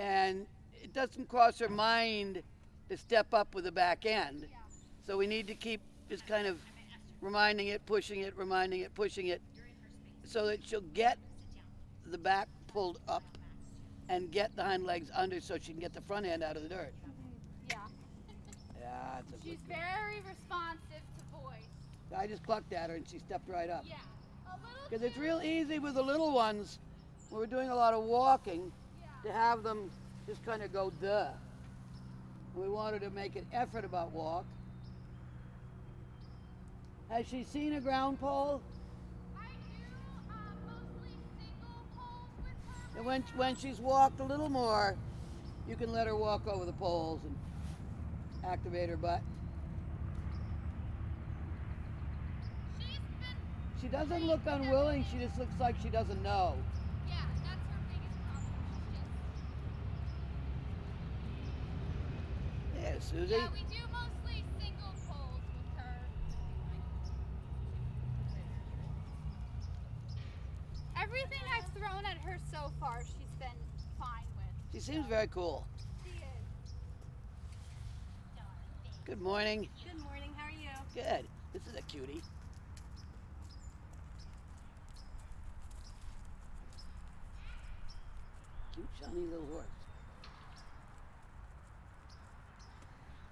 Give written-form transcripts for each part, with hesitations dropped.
and it doesn't cross her mind to step up with the back end. So we need to keep just kind of reminding it, pushing it, reminding it, pushing it, so that she'll get the back pulled up and get the hind legs under so she can get the front end out of the dirt. Yeah. Yeah, it's a She's good girl. very responsive to voice. I just plucked at her and she stepped right up. Yeah. A little Because it's too- real easy with the little ones, when we're doing a lot of walking, to have them just kind of go duh. We want her to make an effort about walk. Has she seen a ground pole? I do mostly single poles with her. And when she's walked a little more, you can let her walk over the poles and activate her butt. She's been. She doesn't look unwilling, she just looks like she doesn't know. Yeah, that's her biggest problem. She's Yeah, just. Susie. Yeah, we do mostly single poles with her. Everything I've thrown at her so far, she's been fine with. She seems very cool. She is. Good morning. Good morning. How are you? Good. This is a cutie. Cute, shiny little horse.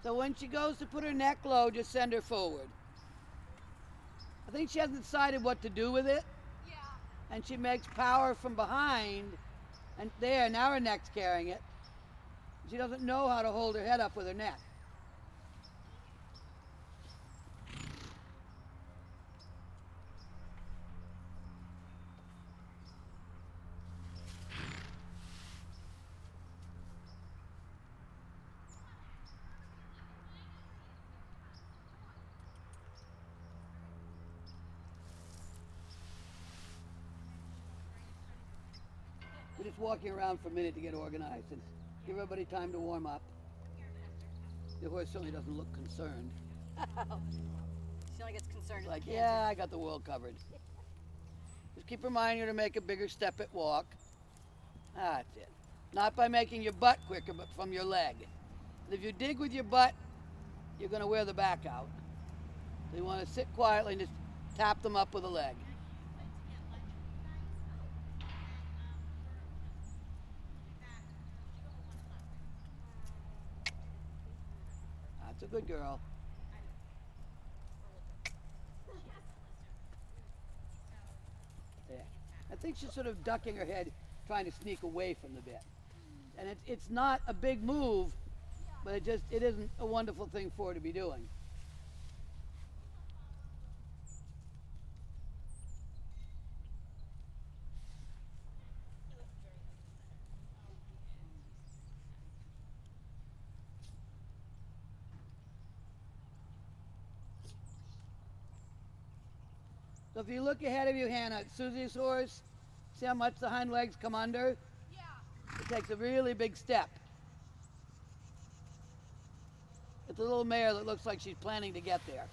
So when she goes to put her neck low, just send her forward. I think she hasn't decided what to do with it, Yeah. and she makes power from behind, and there, now her neck's carrying it. She doesn't know how to hold her head up with her neck. We're just walking around for a minute to get organized and give everybody time to warm up. The horse certainly doesn't look concerned. She only gets concerned It's at like, the yeah, I got the world covered. Just keep reminding her to make a bigger step at walk. That's it. Not by making your butt quicker, but from your leg. And if you dig with your butt, you're going to wear the back out. So you want to sit quietly and just tap them up with a leg. That's a good girl. Yeah. I think she's sort of ducking her head, trying to sneak away from the bit. And it's not a big move, but it isn't a wonderful thing for her to be doing. So if you look ahead of you, Hannah, at Susie's horse, see how much the hind legs come under? Yeah. It takes a really big step. It's a little mare that looks like she's planning to get there.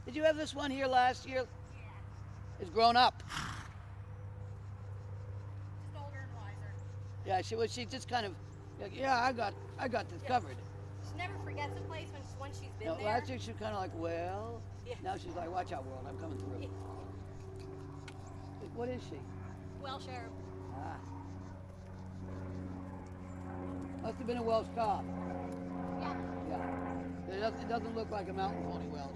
Did you have this one here last year? Yeah. It's grown up. Just older and wiser. Yeah, she just kind of, like, yeah, I got this Yeah. covered. She never forgets a place once she's been No, there. last year she was kind of like, well. Yeah. Now she's like, watch out, world, I'm coming through. Yeah. What is she? Welsh Arab. Ah. Must have been a Welsh cob. Yeah. Yeah. It doesn't look like a mountain pony Welsh.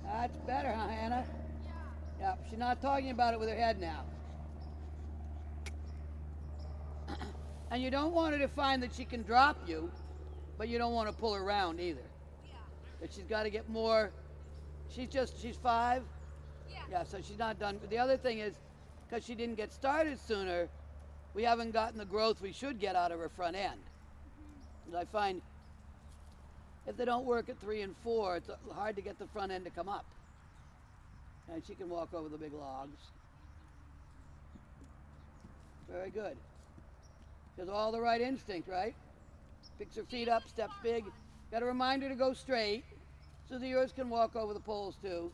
That's better, huh, Hannah? Yeah, she's not talking about it with her head now. And you don't want her to find that she can drop you, but you don't want to pull her around either. Yeah. But she's got to get more. She's 5? Yeah. Yeah, so she's not done. The other thing is, because she didn't get started sooner, we haven't gotten the growth we should get out of her front end. And I find if they don't work at 3 and 4, it's hard to get the front end to come up. And she can walk over the big logs. Very good. Has all the right instinct, right? Picks her feet up, steps big. Got to remind her to go straight so the yours can walk over the poles too.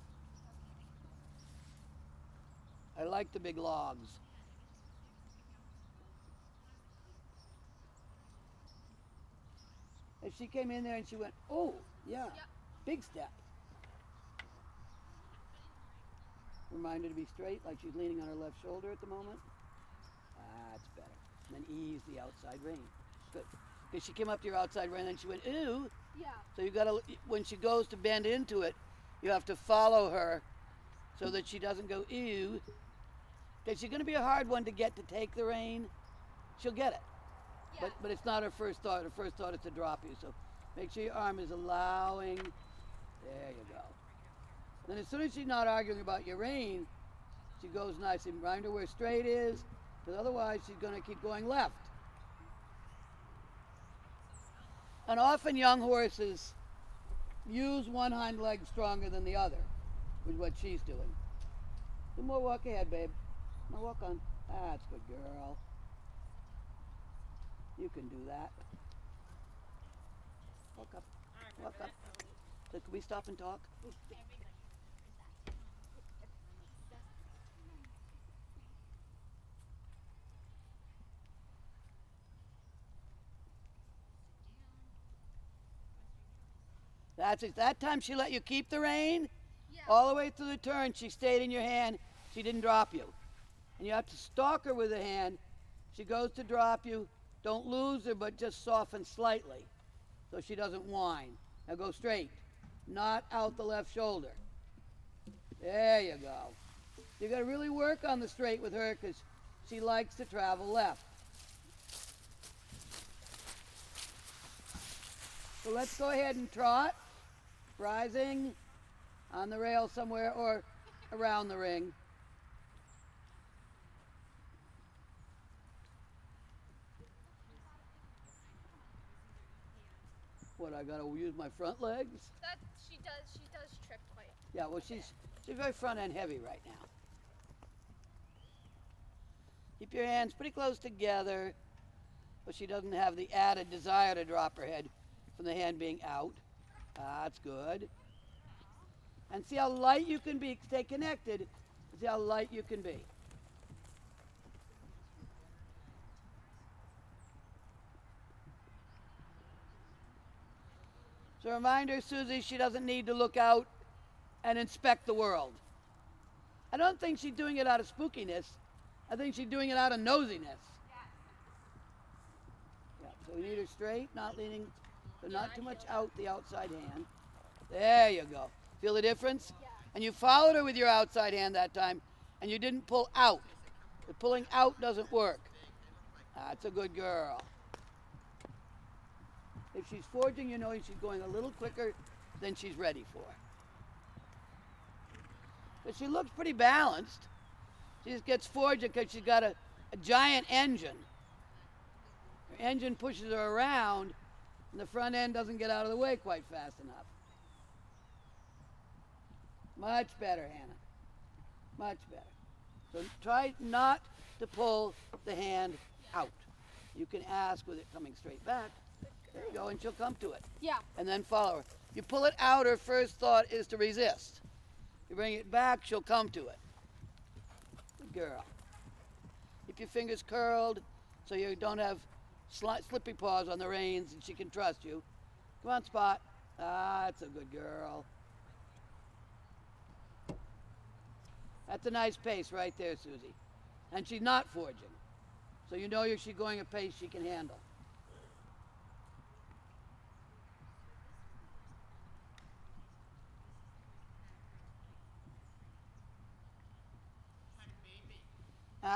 I like the big logs. If she came in there and she went, oh, yeah, big step. Remind her to be straight, like she's leaning on her left shoulder at the moment. That's better. And then ease the outside rein. Good. Because she came up to your outside rein and then she went, ew. Yeah. So you gotta, when she goes to bend into it, you have to follow her so that she doesn't go, ew. Because she's gonna be a hard one to get to take the rein. She'll get it. Yeah. But it's not her first thought. Her first thought is to drop you. So make sure your arm is allowing. There you go. Then as soon as she's not arguing about your rein, she goes nice and remind her where straight is, because otherwise she's going to keep going left. And often young horses use one hind leg stronger than the other, with what she's doing. Do more walk ahead, babe. Now walk on. That's good, girl. You can do that. Walk up. Walk up. So can we stop and talk? That's it. That time she let you keep the rein. Yeah. All the way through the turn, she stayed in your hand. She didn't drop you. And you have to stalk her with a hand. She goes to drop you. Don't lose her, but just soften slightly so she doesn't whine. Now go straight, not out the left shoulder. There you go. You got to really work on the straight with her because she likes to travel left. So let's go ahead and trot, rising on the rail somewhere or around the ring. What, I gotta use my front legs? That she does trip quite. Yeah, well she's very front end heavy right now. Keep your hands pretty close together, but she doesn't have the added desire to drop her head from the hand being out. That's good. And see how light you can be. Stay connected. See how light you can be. So remind her, Susie, she doesn't need to look out and inspect the world. I don't think she's doing it out of spookiness. I think she's doing it out of nosiness. Yeah, so we need her straight, not leaning, so not too much out the outside hand. There you go. Feel the difference? Yeah. And you followed her with your outside hand that time, and you didn't pull out. The pulling out doesn't work. That's a good girl. If she's forging, you know she's going a little quicker than she's ready for. But she looks pretty balanced. She just gets forging because she's got a giant engine. Her engine pushes her around, and the front end doesn't get out of the way quite fast enough. Much better, Hannah. Much better. So try not to pull the hand out. You can ask with it coming straight back. There you go, and she'll come to it. Yeah. And then follow her. You pull it out, her first thought is to resist. You bring it back, she'll come to it. Good girl. Keep your fingers curled so you don't have slippy paws on the reins and she can trust you. Come on, Spot. That's a good girl. That's a nice pace right there, Susie. And she's not forging. So you know she's going a pace she can handle.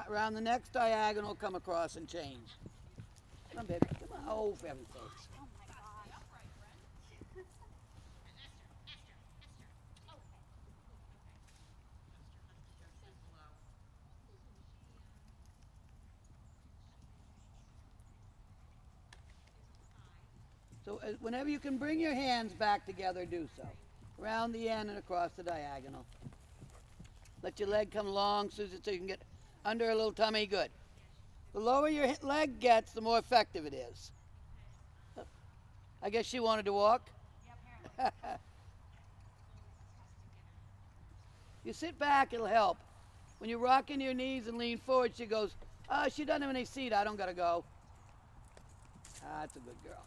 Around the next diagonal, come across and change. Come on, baby. Come on. Oh, for heaven's sakes. Oh my god. So whenever you can bring your hands back together, do so. Around the end and across the diagonal. Let your leg come long, Susan, so you can get under a little tummy. Good. The lower your leg gets, the more effective it is. I guess she wanted to walk. You sit back, it'll help. When you rock in your knees and lean forward, she goes, oh, she doesn't have any seat. I don't got to go. Ah, that's a good girl.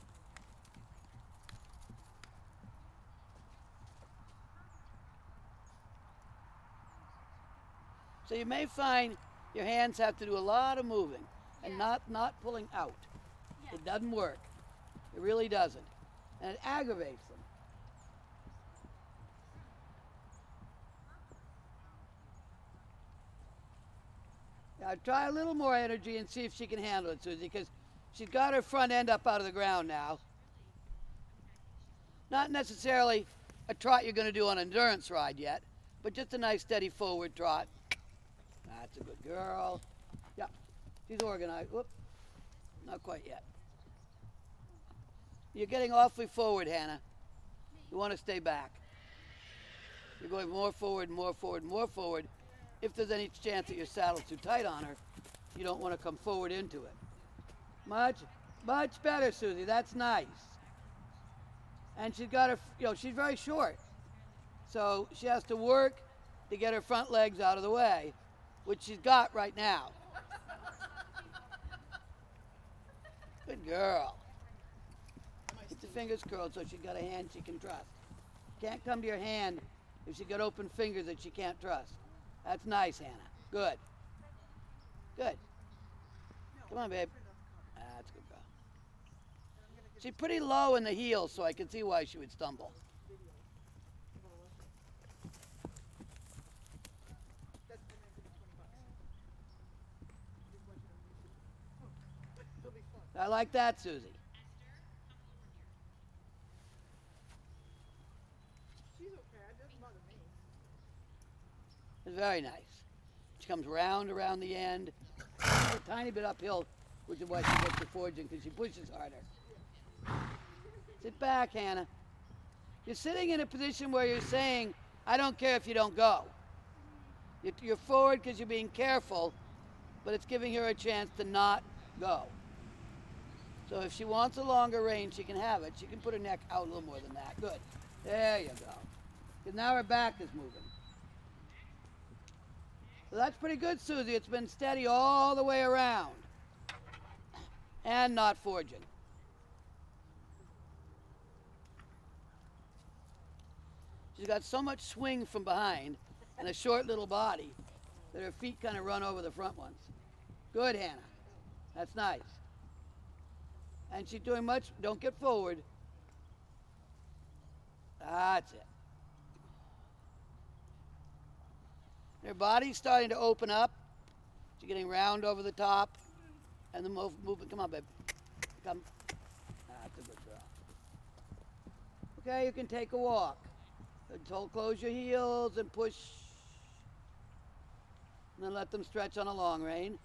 So you may find your hands have to do a lot of moving and not pulling out. Yeah. It doesn't work. It really doesn't. And it aggravates them. Now try a little more energy and see if she can handle it, Susie, because she's got her front end up out of the ground now. Not necessarily a trot you're going to do on an endurance ride yet, but just a nice steady forward trot. That's a good girl. Yep, she's organized. Whoop, not quite yet. You're getting awfully forward, Hannah. You want to stay back. You're going more forward, more forward, more forward. If there's any chance that your saddle's too tight on her, you don't want to come forward into it. Much better, Susie. That's nice. And she's got her, she's very short. So she has to work to get her front legs out of the way, which she's got right now. Good girl. Keep the fingers curled so she's got a hand she can trust. Can't come to your hand if she's got open fingers that she can't trust. That's nice, Hannah. Good. Good. Come on, babe. That's a good girl. She's pretty low in the heels, so I can see why she would stumble. I like that, Susie. She's okay. It doesn't bother me. It's very nice. She comes round around the end, a tiny bit uphill, which is why she gets the forging, because she pushes harder. Sit back, Hannah. You're sitting in a position where you're saying, I don't care if you don't go. You're forward because you're being careful, but it's giving her a chance to not go. So if she wants a longer range, she can have it. She can put her neck out a little more than that. Good. There you go. Because now her back is moving. So that's pretty good, Susie. It's been steady all the way around. And not forging. She's got so much swing from behind and a short little body that her feet kind of run over the front ones. Good, Hannah. That's nice. And she's doing much, don't get forward. That's it. Her body's starting to open up. She's getting round over the top. And the movement, come on, babe. Come. That's a good girl. Okay, you can take a walk. Until close your heels and push. And then let them stretch on a long rein.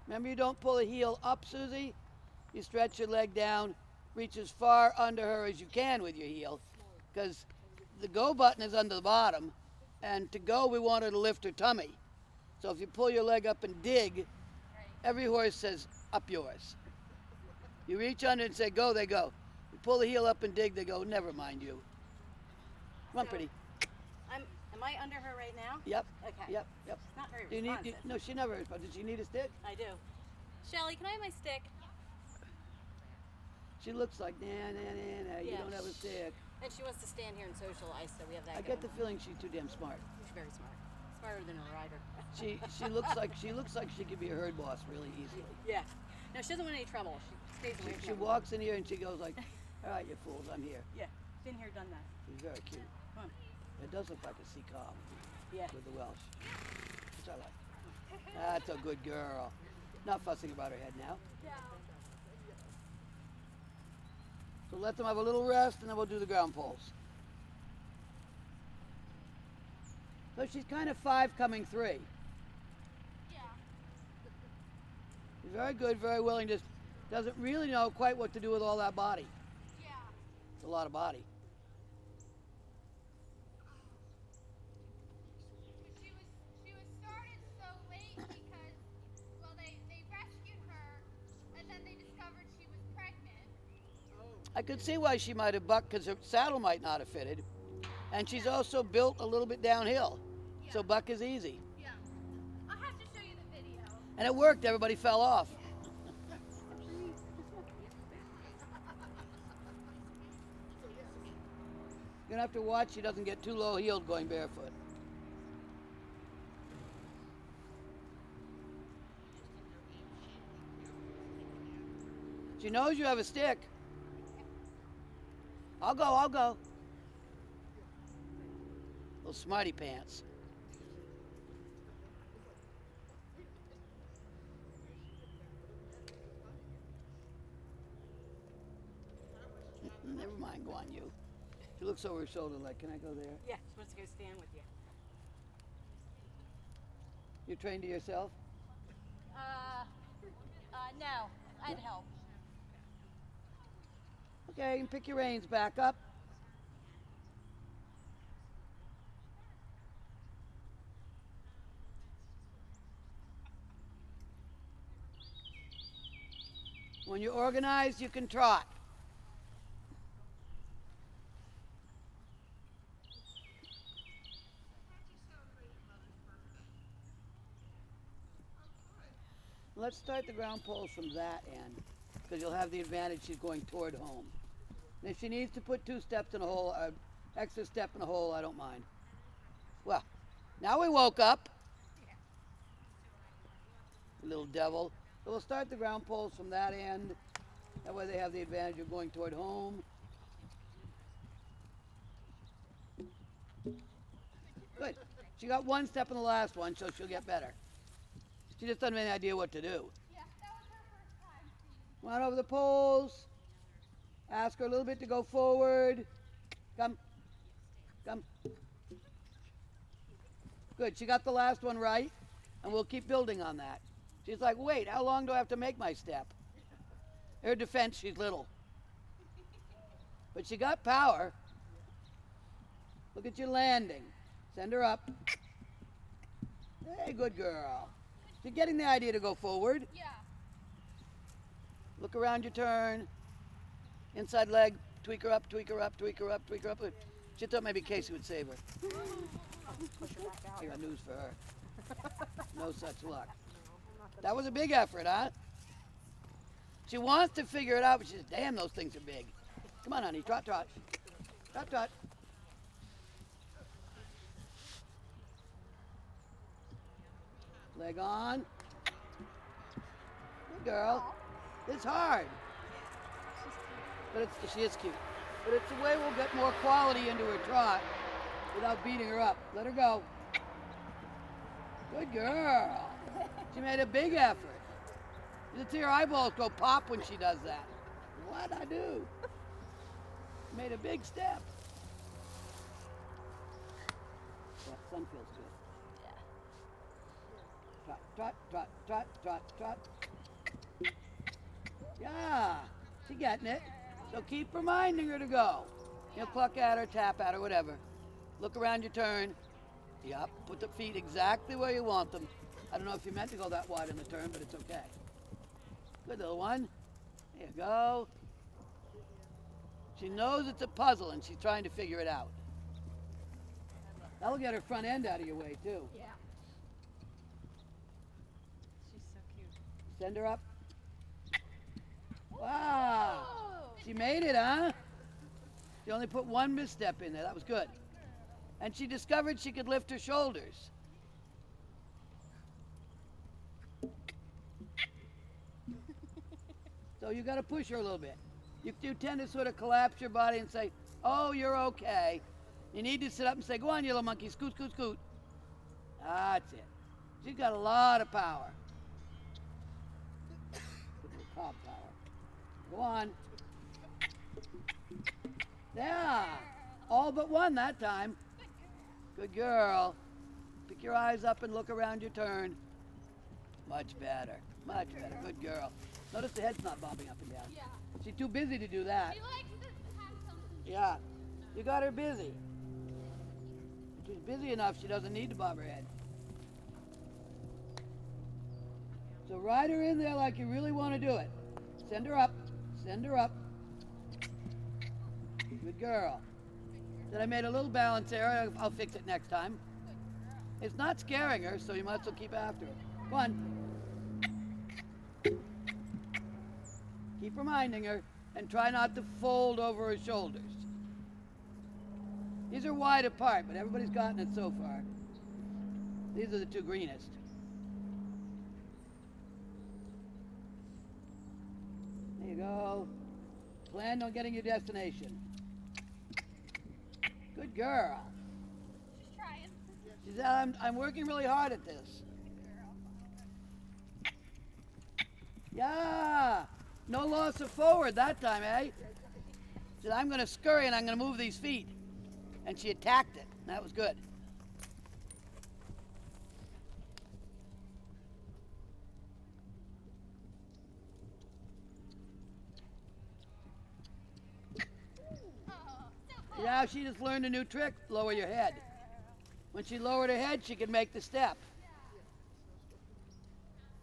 Remember, you don't pull the heel up, Susie. You stretch your leg down, reach as far under her as you can with your heel, because the go button is under the bottom, and to go, we want her to lift her tummy. So if you pull your leg up and dig, every horse says, up yours. You reach under and say, go, they go. You pull the heel up and dig, they go, never mind you. Come on, So- pretty. Am I under her right now? Yep. Okay. Yep. Yep. Not very Do you responsive. no, she never responded. Did she need a stick? I do. Shelly, can I have my stick? She looks like, nah, you Yeah. don't have a stick. And she wants to stand here and socialize, so we have that I get the going. feeling she's too damn smart. She's very smart. Smarter than a rider. She looks like she could be a herd boss really easily. Yeah. No, she doesn't want any trouble. She stays away She from walks in here and she goes like, all right, you fools, I'm here. Yeah. Been here, done that. She's very cute. Come on. It does look like a sea cow Yeah. with the Welsh, which I like. That's a good girl. Not fussing about her head now. Yeah. So let them have a little rest and then we'll do the ground poles. So she's kind of 5 coming 3. Yeah. She's very good, very willing, just doesn't really know quite what to do with all that body. Yeah. It's a lot of body. She was started so late because I could see why she might have bucked because her saddle might not have fitted. And she's also built a little bit downhill. So buck is easy. Yeah. I'll have to show you the video. And it worked, everybody fell off. You're gonna have to watch she doesn't get too low heeled going barefoot. She knows you have a stick. I'll go. Little smarty pants. Never mind, go on you. She looks over her shoulder like, can I go there? Yeah, she wants to go stand with you. You're trained to yourself? No, I'd help. Okay, you can pick your reins back up. When you're organized, you can trot. Let's start the ground poles from that end, because you'll have the advantage she's going toward home. And if she needs to put 2 steps in a hole, extra step in a hole, I don't mind. Well, now we woke up. Little devil. So we'll start the ground poles from that end. That way they have the advantage of going toward home. Good. She got 1 step in the last one, so she'll get better. She just doesn't have any idea what to do. Yeah, that was her first time. Come on over the poles. Ask her a little bit to go forward. Come. Good. She got the last one right, and we'll keep building on that. She's like, wait, how long do I have to make my step? In her defense, she's little. But she got power. Look at you landing. Send her up. Hey, good girl. She's getting the idea to go forward. Yeah. Look around your turn. Inside leg. Tweak her up, tweak her up, tweak her up, tweak her up. She thought maybe Casey would save her. Push her back out. I got news for her. No such luck. That was a big effort, huh? She wants to figure it out, but she says, damn, those things are big. Come on, honey, trot, trot. Trot, trot. Leg on. Good girl. It's hard. But she is cute. But it's the way we'll get more quality into her trot without beating her up. Let her go. Good girl. She made a big effort. You should see her eyeballs go pop when she does that. What'd I do? Made a big step. That sun feels good. Trot, trot, trot, trot, trot, trot. Yeah, she's getting it. So keep reminding her to go. You'll pluck at her, tap at her, whatever. Look around your turn. Yep, put the feet exactly where you want them. I don't know if you meant to go that wide in the turn, but it's okay. Good little one. There you go. She knows it's a puzzle and she's trying to figure it out. That'll get her front end out of your way too. Yeah. She's so cute. Send her up. Wow. Oh. She made it, huh? She only put 1 misstep in there. That was good. And she discovered she could lift her shoulders. So you got to push her a little bit. You tend to sort of collapse your body and say, oh, you're okay. You need to sit up and say, go on, you little monkey, scoot, scoot, scoot. That's it. She's got a lot of power. Cob power. Go on. Yeah. All but 1 that time. Good girl. Pick your eyes up and look around your turn. Much better. Much better. Good girl. Notice the head's not bobbing up and down. Yeah. She's too busy to do that. She likes to have something. Yeah. You got her busy. She's busy enough she doesn't need to bob her head. So ride her in there like you really want to do it. Send her up. Send her up. Good girl. Then I made a little balance error. I'll fix it next time. It's not scaring her, so you might as well keep after her. Come on. Keep reminding her and try not to fold over her shoulders. These are wide apart, but everybody's gotten it so far. These are the two greenest. There you go. Plan on getting your destination. Good girl. She's trying. She said, I'm working really hard at this. Yeah. No loss of forward that time, eh? She said, I'm going to scurry and I'm going to move these feet. And she attacked it. That was good. Now she just learned a new trick. Lower your head. When she lowered her head, she could make the step.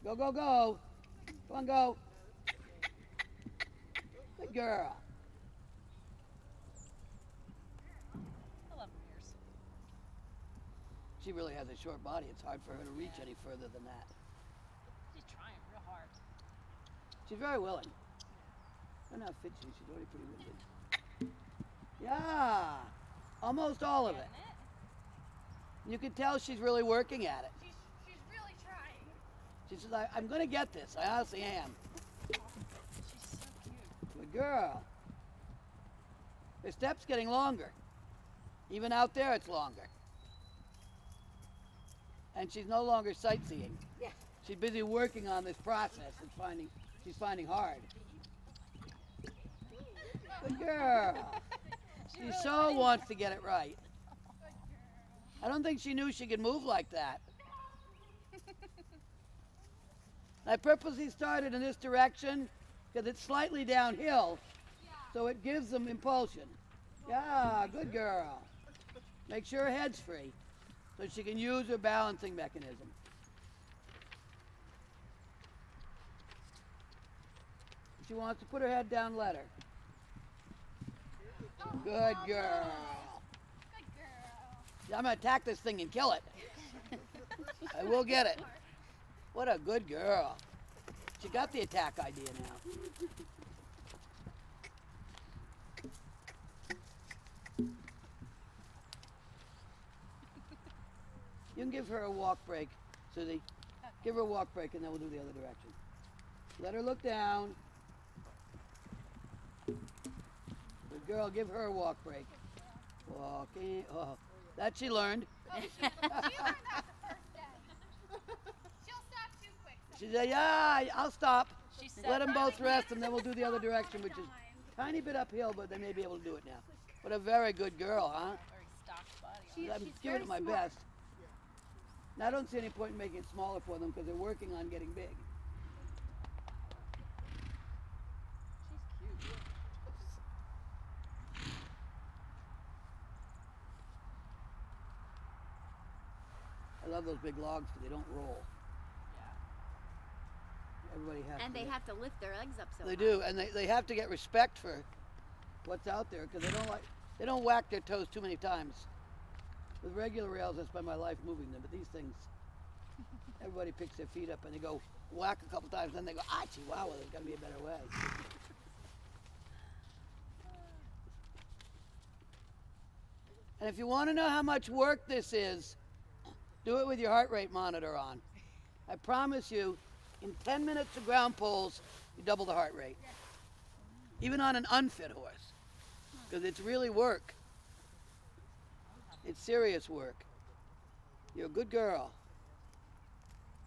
Go, go, go. Come on, go. Good girl. I love mirrors. She really has a short body. It's hard for her to reach any further than that. She's trying real hard. She's very willing. I don't know how fit she is. She's already pretty winded. Yeah. Almost all of it. Getting it? You can tell she's really working at it. She's really trying. She says, I'm going to get this. I honestly am. She's so cute. Good girl. Her step's getting longer. Even out there, it's longer. And she's no longer sightseeing. Yeah. She's busy working on this process and she's finding hard. Good girl. She really so likes wants to get it right. I don't think she knew she could move like that. I purposely started in this direction because it's slightly downhill, so it gives them impulsion. Yeah, good girl. Make sure her head's free so she can use her balancing mechanism. If she wants to put her head down, let her. Good girl. Good girl. Yeah, I'm gonna attack this thing and kill it. I will get it. What a good girl. She got the attack idea now. You can give her a walk break, Susie. Give her a walk break and then we'll do the other direction. Let her look down. Good girl, give her a walk break. Walking. Oh, that she learned. She learned that the first day. She'll stop too quick. She said, yeah, I'll stop. She said Let them both Probably rest can't and then we'll do the other direction, which is tiny bit uphill, but they may be able to do it now. What a very good girl, huh? Very stocked body. She- on I'm she's giving very it my smart. best. Now, I don't see any point in making it smaller for them because they're working on getting big. She's cute. I love those big logs because they don't roll. Yeah. Everybody has And to. they have to lift their legs up so They high. do, and they have to get respect for what's out there because they don't whack their toes too many times. With regular rails, I spend my life moving them, but these things, everybody picks their feet up and they go whack a couple times, then they go, ah, chihuahua, there's got to be a better way. And if you want to know how much work this is, do it with your heart rate monitor on. I promise you, in 10 minutes of ground poles, you double the heart rate. Even on an unfit horse, because it's really work. It's serious work. You're a good girl.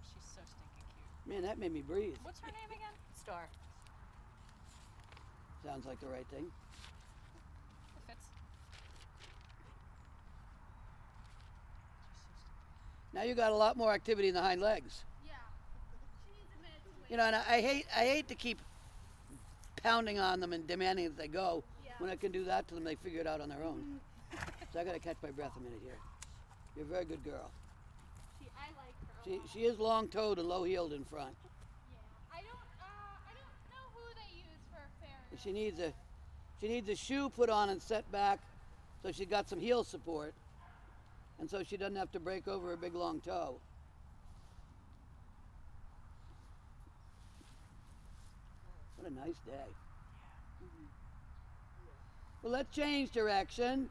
She's so stinking cute. Man, that made me breathe. What's her name again? Star. Sounds like the right thing. It fits. Now you got a lot more activity in the hind legs. Yeah. She needs a minute to wait. You know, and I hate to keep pounding on them and demanding that they go. Yeah. When I can do that to them, they figure it out on their own. So I got to catch my breath a minute here. You're a very good girl. I like her a lot. She is long-toed and low-heeled in front. Yeah. I don't know who they use for fairy. She needs a She needs a shoe put on and set back so she's got some heel support. And so she doesn't have to break over her big long toe. What a nice day. Well, let's change direction.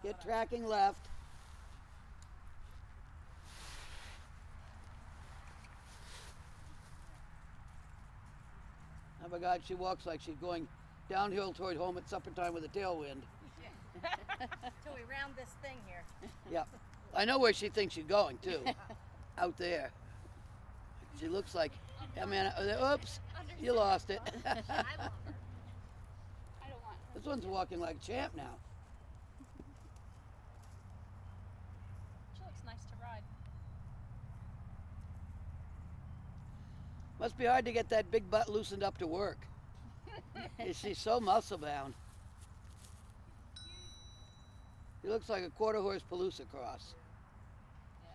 Get tracking left. Oh my God, she walks like she's going downhill toward home at supper time with a tailwind. Till we round this thing here. Yeah. I know where she thinks she's going, too. Out there. She looks like, yeah, man, oops, you lost it. I love her. I don't want her. This one's walking like a champ now. She looks nice to ride. Must be hard to get that big butt loosened up to work. She's so muscle bound. She looks like a quarter horse Palooza cross, Yeah.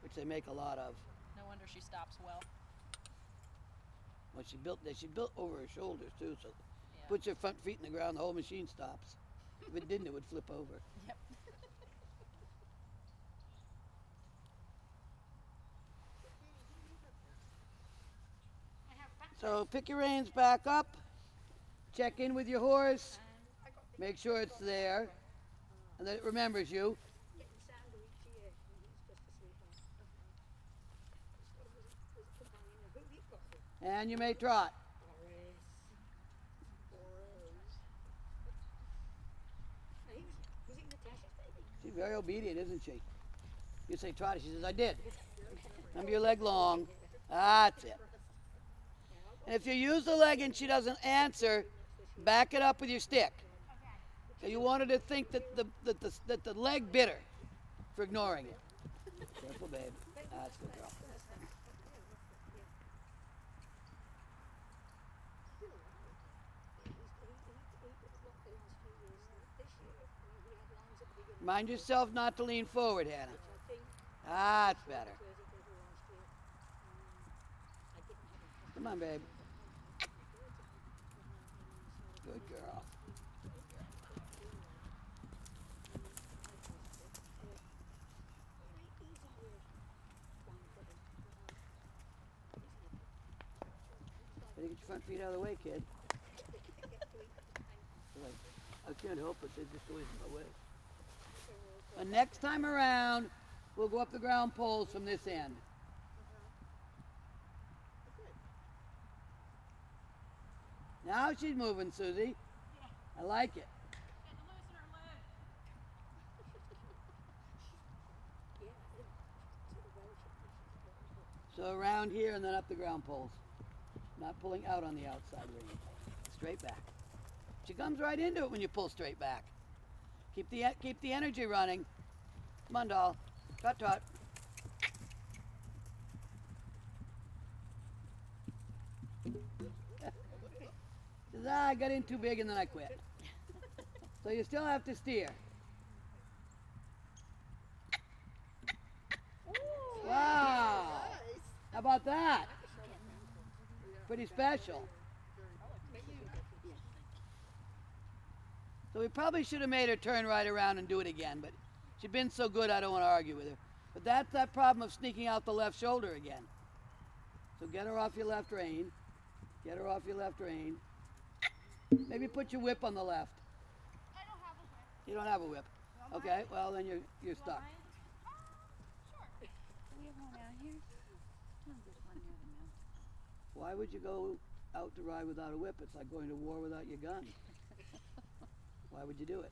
which they make a lot of. No wonder she stops well. Well, she built over her shoulders too, so Yeah. puts her front feet in the ground, the whole machine stops. If it didn't, it would flip over. Yep. So pick your reins back up, check in with your horse, make sure it's there, and that it remembers you. Getting sandwich here, and he's just asleep on. He's got a companion. Who we got it? And you may trot. Boris. Now, was it Natasha's baby? She's very obedient, isn't she? You say trot, she says, I did. Remember your leg long. That's it. And if you use the leg and she doesn't answer, back it up with your stick. So you want her to think that the leg bit her for ignoring it. Careful, babe. That's good girl. Mind yourself not to lean forward, Hannah. That's better. Come on, babe. Good girl. Better get your front feet out of the way, kid. I can't help it, they're just always in my way. And next time around, we'll go up the ground poles from this end. Now she's moving, Susie. I like it. So around here and then up the ground poles. Not pulling out on the outside ring. Straight back. She comes right into it when you pull straight back. Keep the energy running. Come on, doll. Trot, trot. Says, I got in too big and then I quit. So you still have to steer. Wow. How about that? Pretty special. So we probably should have made her turn right around and do it again, but she's been so good I don't want to argue with her. But that's that problem of sneaking out the left shoulder again. So get her off your left rein. Get her off your left rein. Maybe put your whip on the left. I don't have a whip. You don't have a whip. Okay, well then you're stuck. Sure. We have one out here. Oh, there's one near the mill. Why would you go out to ride without a whip? It's like going to war without your gun. Why would you do it?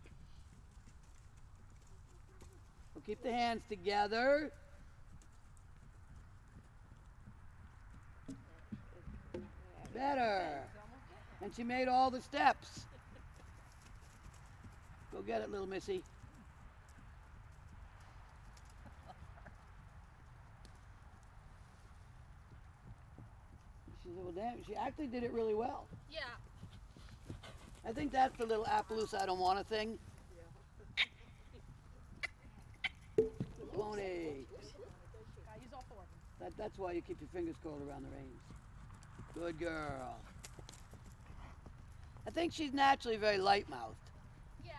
Well, keep the hands together. Better. And she made all the steps. Go get it, little missy. She said, well, damn, she actually did it really well. Yeah. I think that's the little Appaloosa I don't want a thing. Pony. Gotta use all four of them. That's why you keep your fingers curled around the reins. Good girl. I think she's naturally very light-mouthed. Yeah.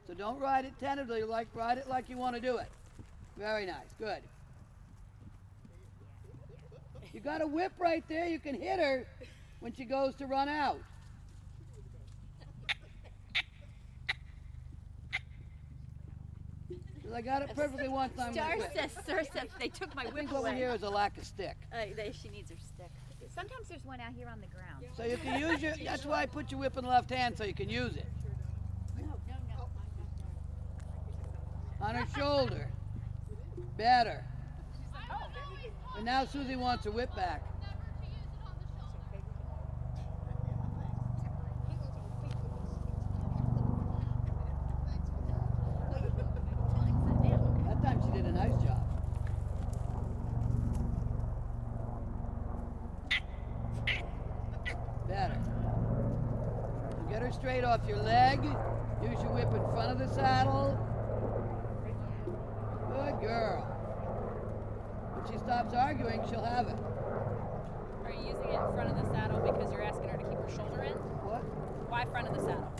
So don't ride it tentatively, ride it like you want to do it. Very nice, good. You got a whip right there, you can hit her when she goes to run out. 'Cause I got it perfectly one time with Star the whip. says, they took my I whip think what we away. hear is a lack of stick. She needs her stick. Sometimes there's one out here on the ground. So you can use your, that's why I put your whip in the left hand so you can use it. No. On her shoulder. Better. And now Susie wants her whip back. That time she did a nice job. Better. So get her straight off your leg. Use your whip in front of the saddle. Good girl. When she stops arguing, she'll have it. Are you using it in front of the saddle because you're asking her to keep her shoulder in? What? Why front of the saddle?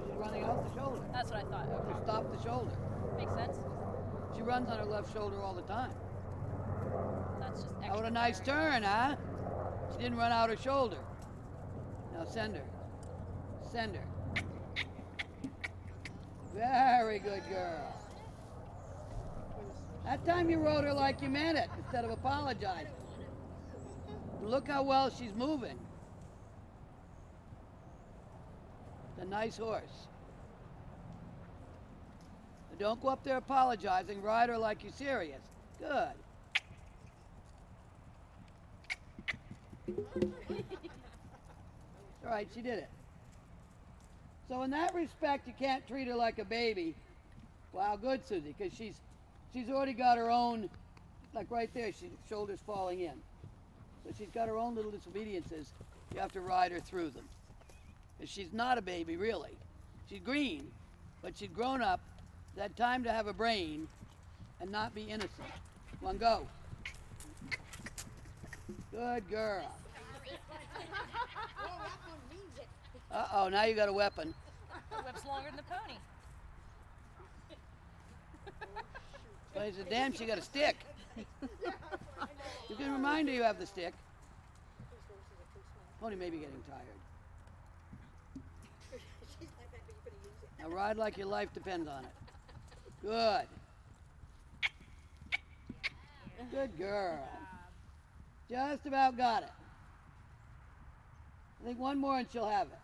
She's running out the shoulder. That's what I thought. To Okay. stop the shoulder. Makes sense. She runs on her left shoulder all the time. That's just That was extra a nice clarity. turn, huh? She didn't run out her shoulder. Now send her. Send her. Very good girl. That time you rode her like you meant it instead of apologizing. Look how well she's moving. It's a nice horse. But don't go up there apologizing. Ride her like you're serious. Good. All right, she did it. So in that respect, you can't treat her like a baby. Wow, good, Susie, because she's already got her own, like right there, shoulders falling in. So she's got her own little disobediences. You have to ride her through them. 'Cause she's not a baby, really. She's green, but she's grown up, had time to have a brain, and not be innocent. Come on, go. Good girl. Uh-oh, now you got a weapon. The whip's longer than the pony. So he said, damn, she got a stick. You can remind her you have the stick. Pony may be getting tired. Now ride like your life depends on it. Good. Good girl. Just about got it. I think one more and she'll have it.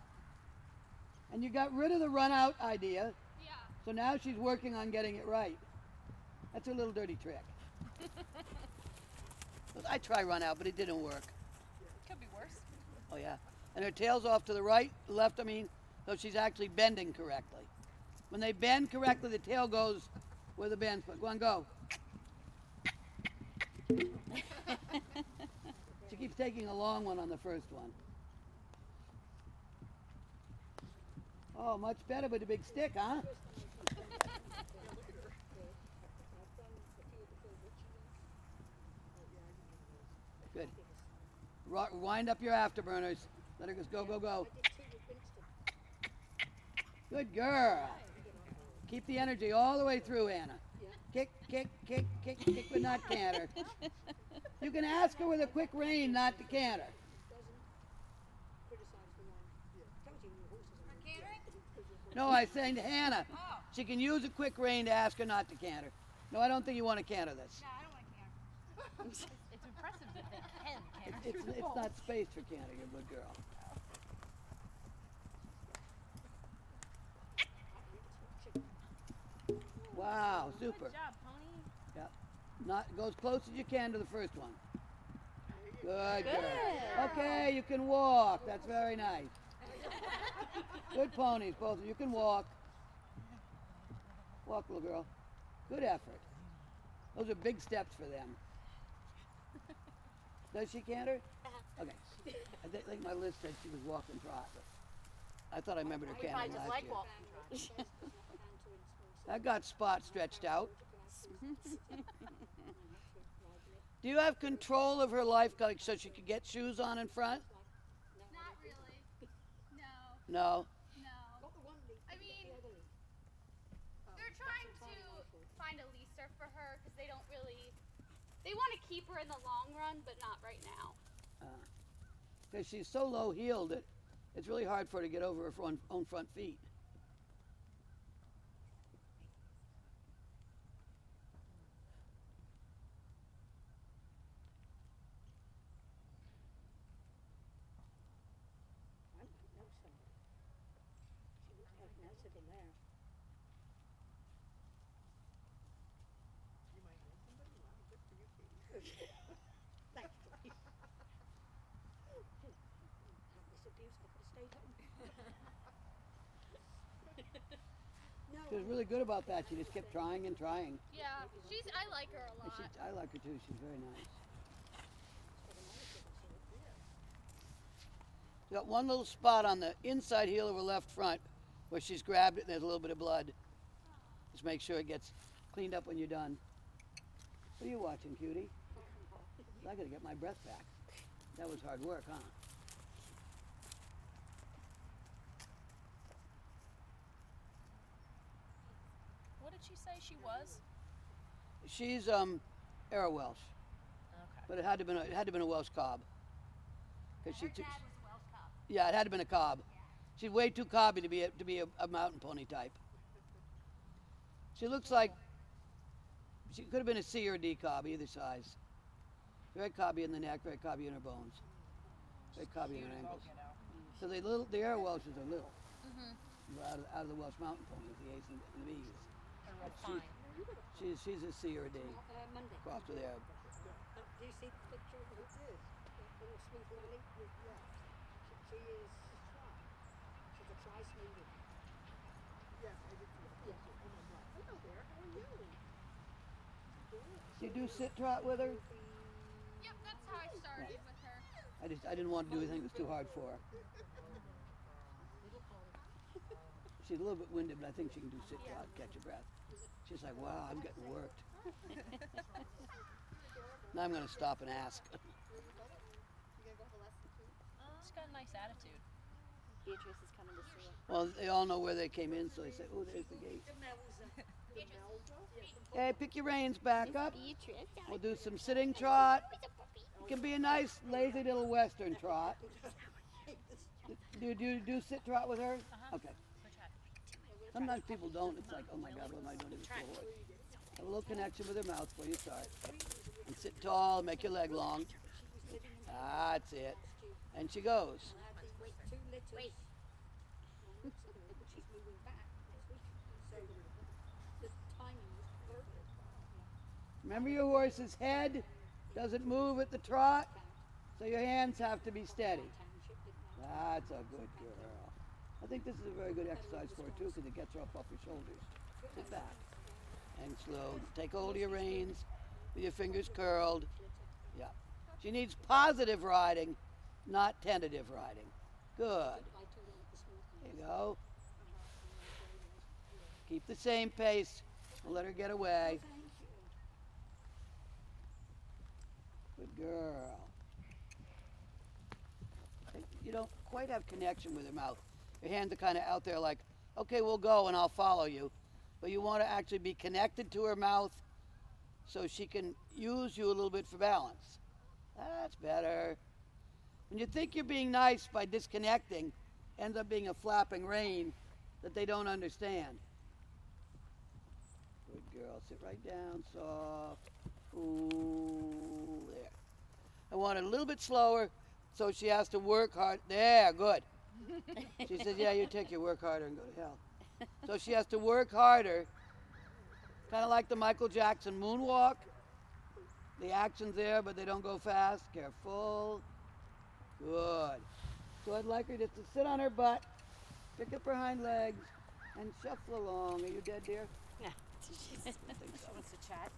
And you got rid of the run out idea, Yeah. so now she's working on getting it right. That's a little dirty trick. I try run out, but it didn't work. Could be worse. Oh yeah. And her tail's off to the right, left, I mean, so she's actually bending correctly. When they bend correctly, the tail goes where the bend's put. Go on, go. She keeps taking a long one on the first one. Oh, much better with a big stick, huh? Good. Wind up your afterburners. Let her just go, go, go. Good girl. Keep the energy all the way through, Anna. Kick, kick, kick, kick, kick, but not canter. You can ask her with a quick rein not to canter. No, I saying to Hannah, she can use a quick rein to ask her not to canter. No, I don't think you want to canter this. No, I don't want to canter. It's impressive that they can canter. It's not space for canter, you're a good girl. Wow, super. Good job, pony. Yep. Not go as close as you can to the first one. Good girl. Okay, you can walk. That's very nice. Good ponies, both of you. You can walk. Walk, little girl. Good effort. Those are big steps for them. Does she canter? Okay. I think my list said she was walking trot. But I thought I remembered her cantering last year. That got Spot stretched out. Do you have control of her life, like, so she could get shoes on in front? Not really. No. No. Got the one leak. I didn't mean, get the other leak. They're That's trying entirely my to fault. find a leaser for her because they don't really. They want to keep her in the long run, but not right now. Because she's so low heeled that it's really hard for her to get over her own front feet. I don't know somebody. She looks like a nice little mare. You might know somebody. Wow, good for you, Katie. Thanks, Johnny. Have this abuse, I could have stayed home. No, She was really good about that. She just kept trying and trying. Yeah, I like her a And lot. I like her too. She's very nice. She's got one little spot on the inside heel of her left front where she's grabbed it and there's a little bit of blood. Just make sure it gets cleaned up when you're done. What are you watching, cutie? I gotta get my breath back. That was hard work, huh? What did she say she was? She's Arrow Welsh, Okay. but it had to been a Welsh cob. Cause she Her dad was a Welsh Cup. yeah, it had to been a cob. She's way too cobby to be a mountain pony type. She looks like she could have been a C or D cob, either size. Very cobby in the neck, very cobby in her bones, very cobby in her ankles. So the Arrow Welshes are little. They're out of the Welsh mountain ponies, the A's and the B's. They're real She- fine. She's a C or a D, Monday. crossed with Arab. Do you see the picture of the little smooth lily? Yeah. She is. She's a tri-smoothie. Yes, I did see that. Yeah. Oh my God. Hello there. How are you? You do sit trot with her? Yep, that's how I started with her. I didn't want to do anything that was too hard for her. She's a little bit winded, but I think she can do sit trot, catch her breath. She's like, wow, I'm getting worked. Now I'm gonna stop and ask. She's got a nice attitude. Beatrice is coming to see her. Well, they all know where they came in, so they say, oh, there's the gate. Hey, pick your reins back up. Beatrice. We'll do some sitting trot. It can be a nice, lazy little western trot. Do you do sit trot with her? Okay. Sometimes people don't. It's like, oh my God, what am I doing to this little horse? Have a little connection with her mouth before you start. And sit tall, make your leg long. That's it. And she goes. Wait, two litters. Wait. She's moving back next week. So the timing was perfect. Remember, your horse's head doesn't move at the trot, so your hands have to be steady. Township didn't have That's a good girl. I think this is a very good exercise for her too, because it gets her up off your shoulders. Sit back and slow. Take hold of your reins with your fingers curled. Yeah. She needs positive riding, not tentative riding. Good. I told her with the smooth There you go. Keep the same pace. Don't let her get away. Good girl. You don't quite have connection with her mouth. Your hands are kind of out there like, okay, we'll go and I'll follow you. But you want to actually be connected to her mouth so she can use you a little bit for balance. That's better. When you think you're being nice by disconnecting, ends up being a flapping rein that they don't understand. Good girl. Sit right down, soft. Ooh, there. I want it a little bit slower so she has to work hard. There, good. She says, yeah, you take your work harder and go to hell. So she has to work harder, kind of like the Michael Jackson moonwalk. The action's there, but they don't go fast. Careful. Good. So I'd like her just to sit on her butt, pick up her hind legs, and shuffle along. Are you dead, dear? Yeah. I think so. Wants to chat.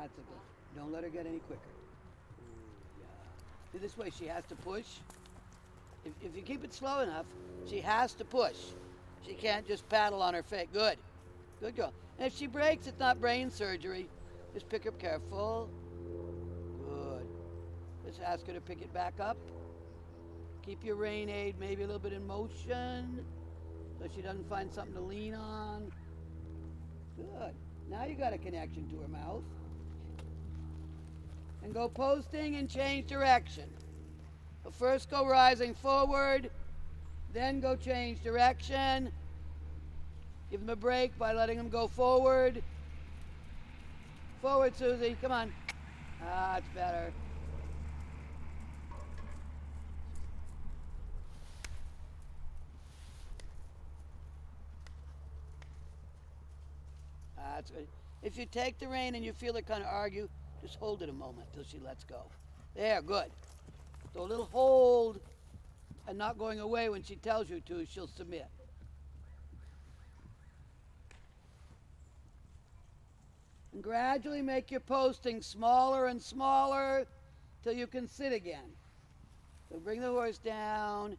That's a good. Don't let her get any quicker. Ooh, yeah. See, this way she has to push, If you keep it slow enough, she has to push. She can't just paddle on her face. Good. Good girl. And if she breaks, it's not brain surgery. Just pick her up careful. Good. Just ask her to pick it back up. Keep your rein aid maybe a little bit in motion so she doesn't find something to lean on. Good. Now you got a connection to her mouth. And go posting and change direction. But first go rising forward, then go change direction. Give them a break by letting them go forward. Forward, Susie, come on. Ah, it's better. That's good. If you take the rein and you feel her kind of argue, just hold it a moment till she lets go. There, good. So a little hold and not going away when she tells you to, she'll submit. And gradually make your posting smaller and smaller till you can sit again. So bring the horse down,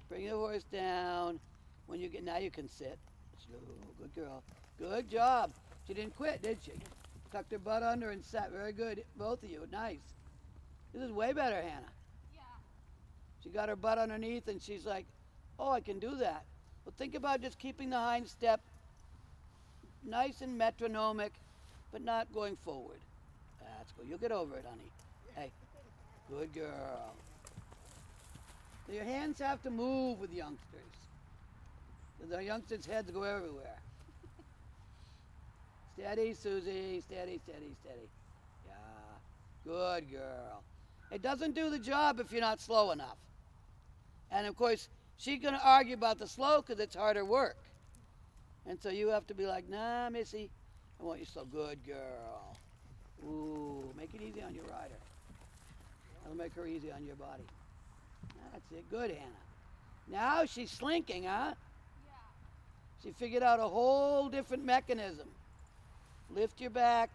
bring the horse down. When you get, now you can sit. Slow, good girl. Good job. She didn't quit, did she? Tucked her butt under and sat. Very good, both of you. Nice. This is way better, Hannah. Yeah. She got her butt underneath and she's like, oh, I can do that. Well, think about just keeping the hind step nice and metronomic, but not going forward. That's good. You'll get over it, honey. Hey, good girl. So your hands have to move with youngsters. The youngsters' heads go everywhere. Steady, Susie. Steady, steady, steady. Yeah. Good girl. It doesn't do the job if you're not slow enough. And of course, she's going to argue about the slow because it's harder work. And so you have to be like, nah, Missy, I want you slow. Good girl. Ooh, make it easy on your rider. That'll make her easy on your body. That's it. Good, Hannah. Now she's slinking, huh? Yeah. She figured out a whole different mechanism. Lift your back,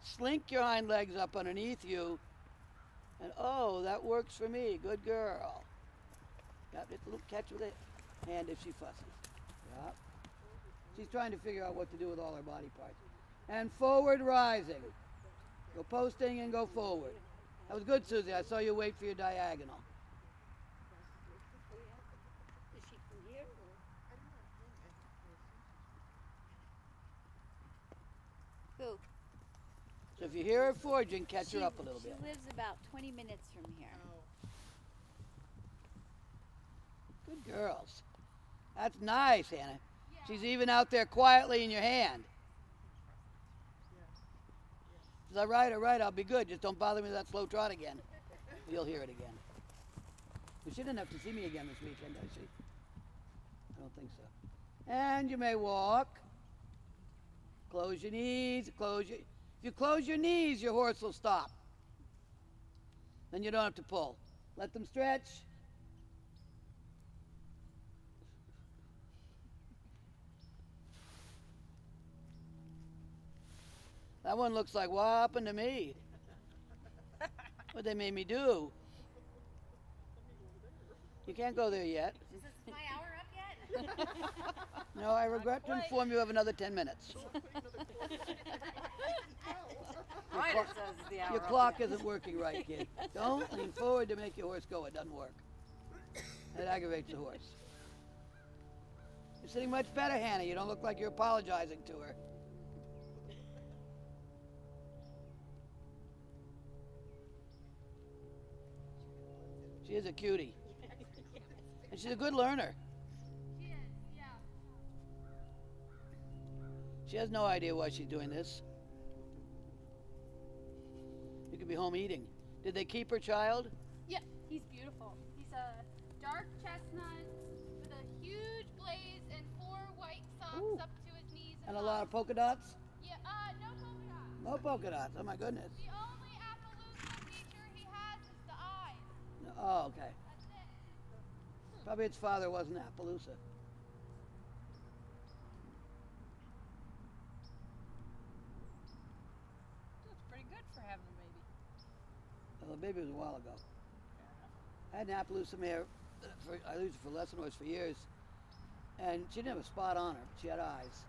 slink your hind legs up underneath you, and oh, that works for me. Good girl. Got a little catch with it hand if she fusses. Yep. She's trying to figure out what to do with all her body parts. And forward rising. Go posting and go forward. That was good, Susie. I saw you wait for your diagonal. Is she from here or? Who? So if you hear her forging, catch her up a little bit. She lives about 20 minutes from here. Good girls. That's nice, Hannah. Yeah. She's even out there quietly in your hand. Is that right? All right, I'll be good. Just don't bother me with that slow trot again. You'll hear it again. But she didn't have to see me again this weekend, does she? I don't think so. And you may walk. Close your knees. If you close your knees, your horse will stop. Then you don't have to pull. Let them stretch. That one looks like, what happened to me? What they made me do? You can't go there yet. Is my hour up yet? No, I regret to inform you of another 10 minutes. Right, it says the hour Your up clock yet. isn't working right, kid. Don't lean forward to make your horse go. It doesn't work. It aggravates the horse. You're sitting much better, Hannah. You don't look like you're apologizing to her. She is a cutie. And she's a good learner. She is, yeah. She has no idea why she's doing this. You could be home eating. Did they keep her child? Yeah, he's beautiful. He's a dark chestnut with a huge blaze and 4 white socks Ooh. up to his knees. And a lot of polka dots? Yeah, no polka dots. No polka dots. Oh my goodness. The only Appaloosa feature he has is the eyes. No, oh, okay. That's it. Probably its father wasn't Appaloosa. That's pretty good for having a baby. Well, the baby was a while ago. I had an Appaloosa mare I used it for lesson horse for years, and she didn't have a spot on her, but she had eyes.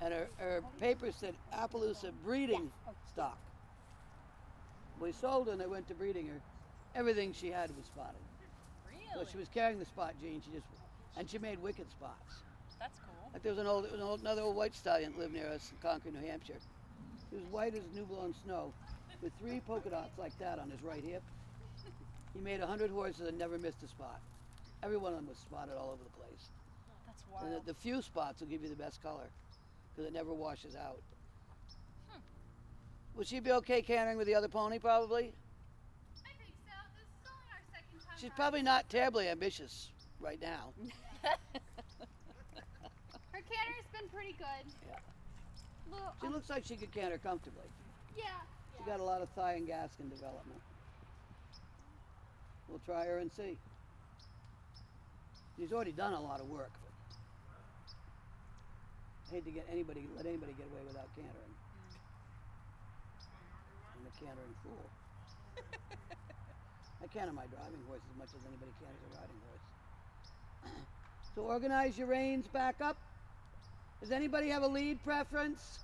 And her paper said Appaloosa breeding stock. We sold her and I went to breeding her. Everything she had was spotted. Really? So she was carrying the spot gene. And she made wicked spots. That's cool. Like there was another old white stallion that lived near us in Concord, New Hampshire. He was white as new-blown snow, with 3 polka dots like that on his right hip. He made 100 horses and never missed a spot. Every one of them was spotted all over the place. That's And wild. the few spots will give you the best color, because it never washes out. Will she be okay cantering with the other pony, probably? I think so. This is only our second time. She's riding. probably not terribly ambitious right now. Her canter's been pretty good. Yeah. Little, She looks like she could canter comfortably. yeah. She got a lot of thigh and gaskin development. We'll try her and see. She's already done a lot of work. But I hate to let anybody get away without cantering. I'm a cantering fool. I canter my driving horse as much as anybody canters a riding horse. So organize your reins back up. Does anybody have a lead preference?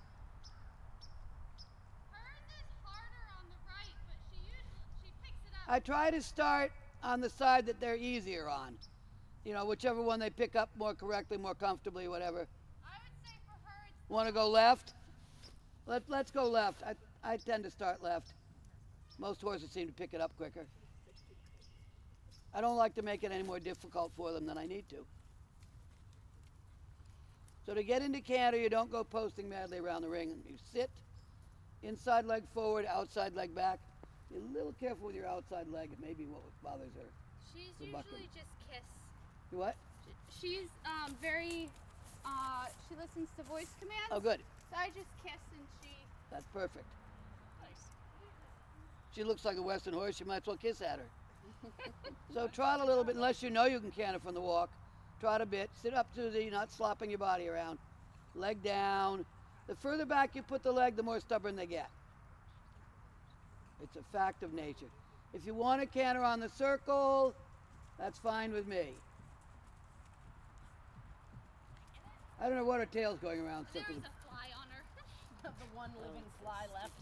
Hers is harder on the right, but she picks it up. I try to start on the side that they're easier on. You know, whichever one they pick up more correctly, more comfortably, whatever. I would say for her it's Want to go left? Let's go left. I tend to start left. Most horses seem to pick it up quicker. I don't like to make it any more difficult for them than I need to. So to get into canter, you don't go posting madly around the ring. You sit, inside leg forward, outside leg back. Be a little careful with your outside leg. It may be what bothers her. she's the bucket. usually just kiss. You what? She's very she listens to voice commands. Oh, good. So I just kiss and she That's perfect. Nice. She looks like a Western horse. You might as well kiss at her. So trot a little bit, unless you know you can canter from the walk. Trot a bit. Sit up to the, not slopping your body around. Leg down. The further back you put the leg, the more stubborn they get. It's a fact of nature. If you want to canter on the circle, that's fine with me. I don't know what her tail's going around there circles. was a fly on her. The one living fly left.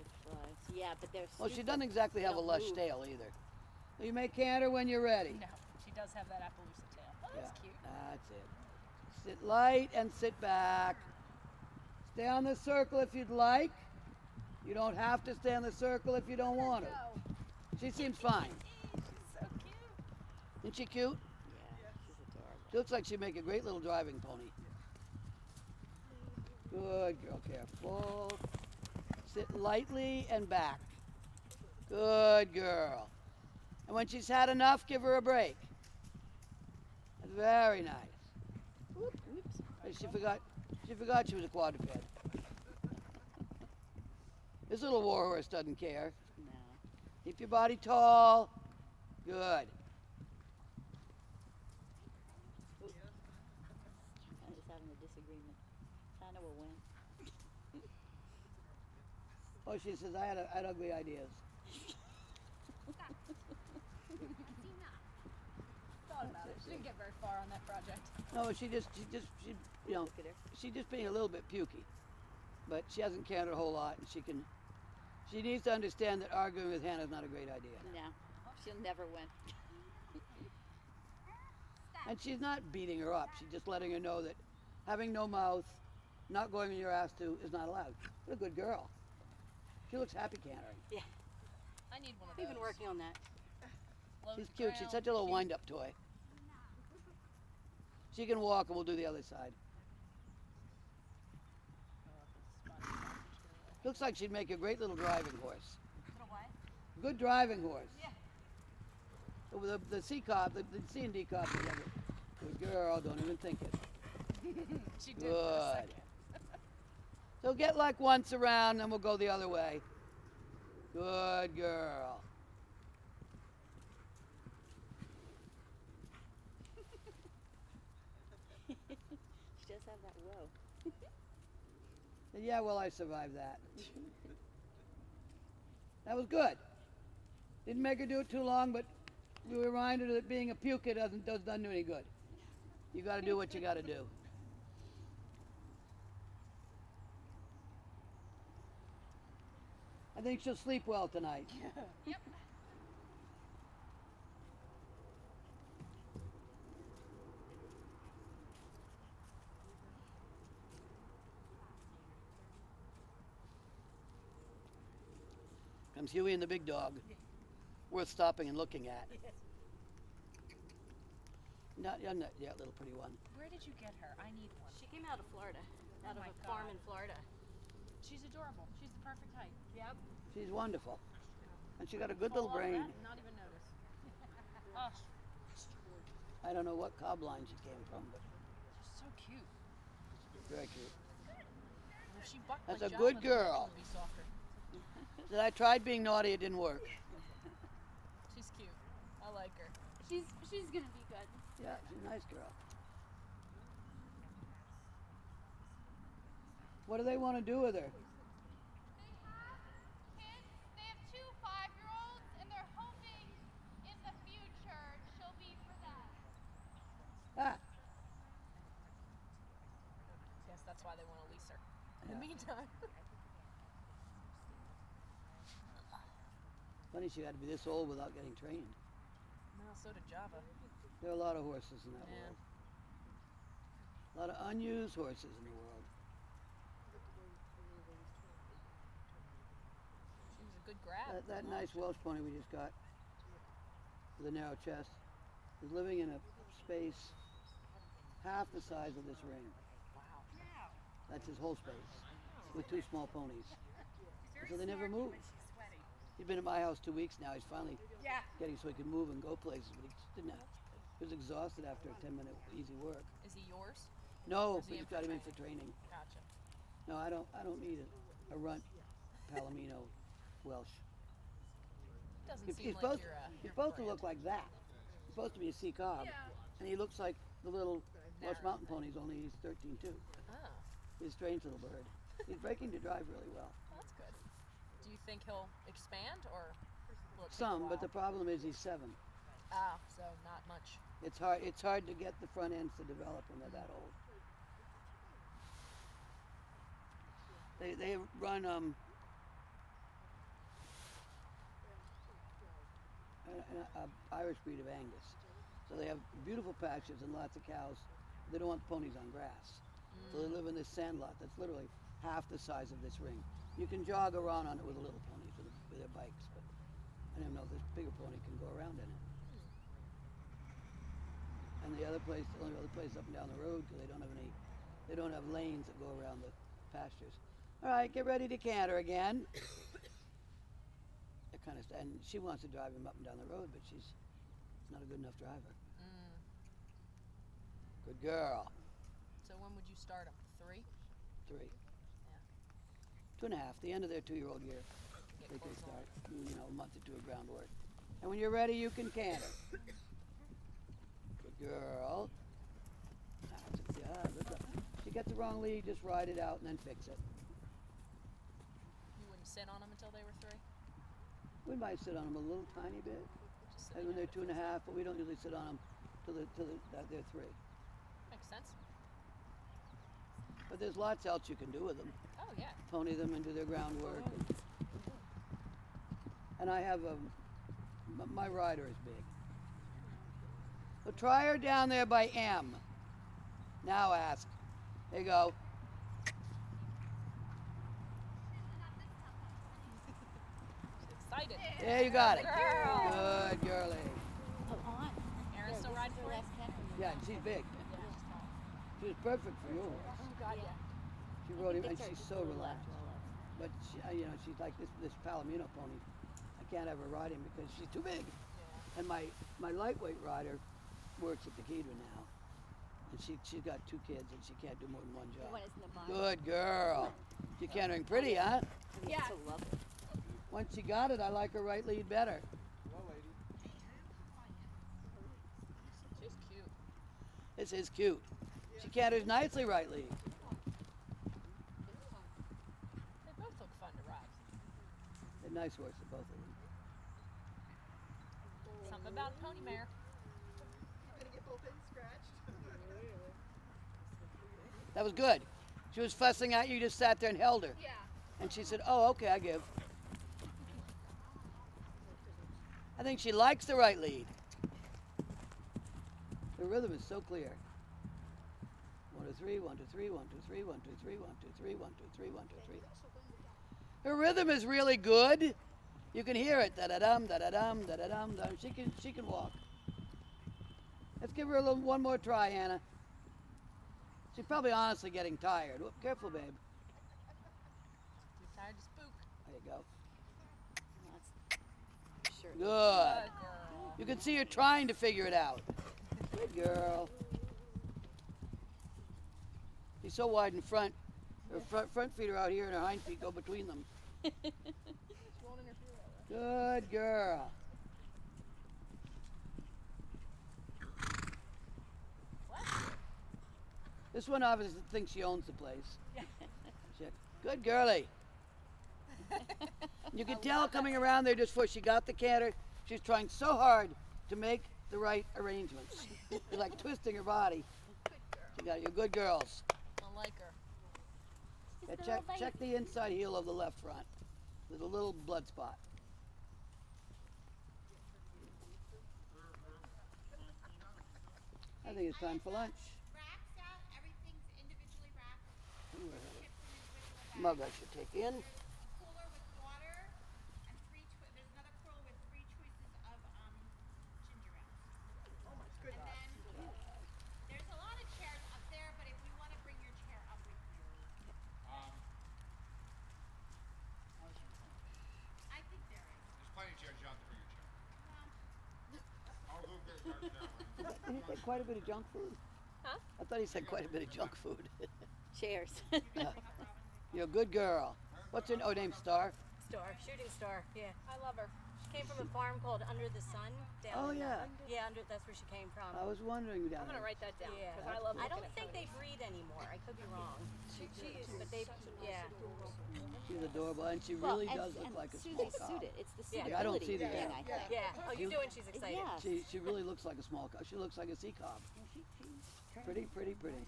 Yeah, but they're Well, she stupid. doesn't exactly have a Don't lush move. tail either. You may canter when you're ready. No, she does have that Appaloosa tail. Oh, that's cute. That's it. Sit light and sit back. Stay on the circle if you'd like. You don't have to stay on the circle if you don't want to. She seems fine. She's so cute. Isn't she cute? Yeah, she's adorable. She looks like she'd make a great little driving pony. Good girl, careful. Sit lightly and back. Good girl. And when she's had enough, give her a break. Very nice. Whoops. Hey, she forgot she was a quadruped. This little warhorse doesn't care. No. Keep your body tall. Good. I was having a disagreement. Tana will win. Oh, she says I had ugly ideas. Thought about it. She didn't get very far on that project. No, she you know, Look at her. she's just being a little bit pukey. But she hasn't cantered a whole lot, and she needs to understand that arguing with Hannah is not a great idea. No, she'll never win. And she's not beating her up. She's just letting her know that having no mouth, not going in your ass to, is not allowed. What a good girl. She looks happy cantering. I need one of We've those. been working on that. Low She's to cute. She's ground, such a little she- wind-up toy. She can walk, and we'll do the other side. Oh, this is fun. Looks like she'd make a great little driving horse. Little what? Good driving horse. Yeah. The C cop, the C and D cop, would love it. Good girl. Don't even think it. She did for a Good. second. So get like once around, then we'll go the other way. Good girl. She does have that whoa. Yeah, well, I survived that. That was good. Didn't make her do it too long, but You reminded her that being a puker doesn't do any good. You got to do what you got to do. I think she'll sleep well tonight. Yep. Comes Huey and the big dog. Worth stopping and looking at. Not yet, little pretty one. Where did you get her? I need one. She came out of Florida, out of my a farm God. in Florida. She's adorable. She's the perfect height. Yep. She's wonderful. And she got a good Fall little out of brain. that and not even notice. Oh, I don't know what cob line she came from, but she's so cute. very cute. And if she bucked That's like a good Java, the bottom girl. would be softer. Said I tried being naughty, it didn't work. She's cute. I like her. She's gonna be good. Yeah, she's a nice girl. What do they want to do with her? They have kids. They have 2 5-year-olds, and they're hoping in the future she'll be for them. Ah, Yes, that's why they want to lease her. In Yeah. the meantime. funny she had to be this old without getting trained. Well, so did Java. There are a lot of horses in that Yeah. world. A lot of unused horses in the world. She was a good grab. That nice Welsh pony we just got with a narrow chest is living in a space half the size of this ring. Wow. That's his whole space with 2 small ponies. And so they never move. He's been at my house 2 weeks now. He's finally getting so he can move and go places, but he just didn't have. He was exhausted after a 10-minute easy work. Is he yours? No, Is he we in just for got him in for training. Gotcha. No, I don't need a runt Palomino Welsh. Doesn't He's, seem he's like supposed, you're he's supposed to look like that. He's supposed to be a sea cob. Yeah. And he looks like the little Welsh Narrow. Mountain ponies, only he's 13 too. Oh, He's a strange little bird. He's breaking to drive really well. that's good. Do you think he'll expand or will it take a Some, but while? the problem is he's 7. Ah, so not much. It's hard to get the front ends to develop when they're that old. They run an Irish breed of Angus, so they have beautiful pastures and lots of cows. They don't want the ponies on grass, so they live in this sand lot that's literally half the size of this ring. You can jog around on it with the little ponies with their bikes, but I don't know if this bigger pony can go around in it. And the only other place up and down the road because they don't have lanes that go around the pastures. All right, get ready to canter again. That kind of stuff. And she wants to drive him up and down the road, but she's not a good enough driver. Good girl. So when would you start him? 3? 3. 2.5. The end of their 2-year-old year. Get They can close start. A month or 2 of groundwork. And when you're ready, you can canter. Good girl. Good girl. If you get the wrong lead, just ride it out and then fix it. You wouldn't sit on them until they were 3? We might sit on them a little tiny bit, Just and sitting when they're out at 2.5, but we don't usually sit on them till they're 3. Makes sense. But there's lots else you can do with them. Oh, yeah. Pony them and do their groundwork. And I have my rider is big. Well, try her down there by M. Now ask. There you go. She's excited. There you got it. Girl. Good girlie. Aaron's still riding for you? Yeah, and she's big. She was perfect for yours. Oh, God, yeah. She rode him, and she's so relaxed. But she, she's like this Palomino pony. I can't have her ride him because she's too big. And my lightweight rider works at the Kedra now, and she's got 2 kids and she can't do more than one job. One is Navarre. Good girl. You're cantering pretty, huh? Yeah. So lovely. Once she got it, I like her right lead better. She's cute. This is cute. She canters nicely right lead. They both look fun to ride. They're nice horses, both of them. Something about pony mare. You're gonna get both ends scratched. That was good. She was fussing at you, you just sat there and held her. Yeah. And she said, oh, okay, I give. I think she likes the right lead. The rhythm is so clear. 1, 2, 3, 1, 2, 3, 1, 2, 3, 1, 2, 3, 1, 2, 3, 1, 2, 3, 1, 2, 3. Her rhythm is really good. You can hear it. Da da dum, da da dum, da da dum, dum. She can walk. Let's give her one more try, Anna. She's probably honestly getting tired. Whoop, careful, babe. Too tired to spook. There you go. Sure. Good. Good girl. You can see her trying to figure it out. Good girl. She's so wide in front. Her front feet are out here and her hind feet go between them. Good girl. This one obviously thinks she owns the place. Good girlie. You can tell coming around there just before she got the canter, she's trying so hard to make the right arrangements. You're like twisting her body. She got you. Good girls. I like her. Yeah, check the inside heel of the left front. There's a little blood spot. I think it's time for lunch. Racks out. Everything's individually wrapped. Chips in individual bags. Mug I should take in. Cooler with water and there's another cooler with 3 choices of ginger ale. Oh my And goodness. then there's a lot of chairs up there, but if you want to bring your chair up with you, I think there is. There's plenty of chairs. You don't have to bring your chair. Well, I'll go get it right now. He said quite a bit of junk food. Huh? I thought he said quite a bit of junk food. Chairs. You're a good girl. What's her name? Star? Star, shooting star, yeah. I love her. She came from a farm called Under the Sun down Oh, in, yeah. yeah, that's where she came from. I was wondering down I'm gonna there. write that down Yeah. because I love. I don't looking think at they ponies. breed anymore. I could be wrong. But they, yeah. She's adorable, and she Well, really and, does look and like a Sue, small they cow. suit it. It's the Yeah, suitability I don't see the thing, ad. I think. Yeah. Oh, you do, and she's excited. Yes. She really looks like a small cow. She looks like a sea cob. Pretty, pretty, pretty.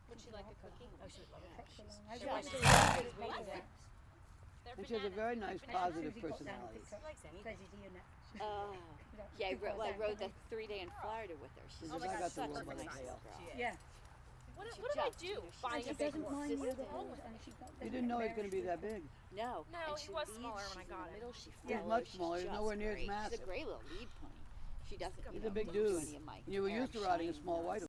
Would she like a cookie? Oh, she would love it. She likes likes it. And she has a very nice, positive personality. She likes anything. Yeah, I rode the 3-day in Florida with her. She's She says, I got the world by the tail. Yeah. What did I do? Buying a big horse. You didn't know he was going to be that big. No. No, and he she was leads, smaller when I she's got in the him. middle, she He's follows, much she's smaller. He's just nowhere near as great. massive. She's a great little lead pony. She doesn't. He's you a know, big lose dude. any of my You were used to riding a shine small white